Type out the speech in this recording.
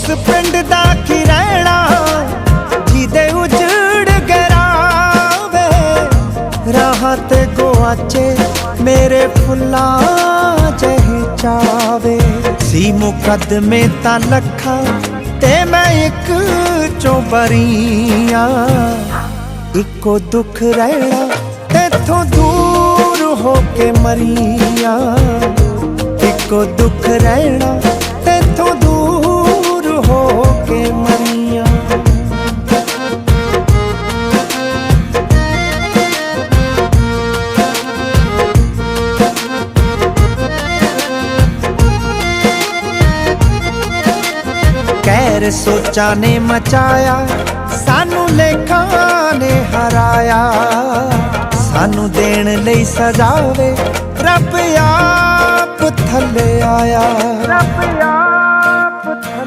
ਉਸ ਪਿੰਡ ਦਾ ਕੀ ਰਹਿਣਾ ਜਿਹਦੇ ਉਜੜ ਗਰਾਵੇ, ਰਾਹਾਂ ਤੇ ਗੁਆਚੇ ਮੇਰੇ ਫੁੱਲਾਂ ਜਿਹੀ ਚਾਵੇ। ਸੀ ਮੁਕੱਦਮੇ ਤਾਂ ਲੱਖਾਂ ਤੇ ਮੈਂ ਇੱਕ ਚੋਂ ਬਰੀਆਂ, ਇੱਕੋ ਦੁੱਖ ਰਹਿਣਾ ਤੇਥੋਂ ਦੂਰ ਹੋ ਕੇ ਮਰੀਆਂ, ਇੱਕੋ ਦੁੱਖ ਰਹਿਣਾ ਤੇਥੋਂ ਦੂਰ ਹੋ ਕੇ ਮਰੀਆਂ। ਕਹਿਰ ਸੋਚਾਂ ਨੇ ਮਚਾਇਆ, ਸਾਨੂੰ ਲੇਖਾਂ ਨੇ ਹਰਾਇਆ, ਸਾਨੂੰ ਦੇਣ ਲਈ ਸਜ਼ਾਵੇ ਰੱਬ ਆਪ ਥੱਲੇ ਆਇਆ।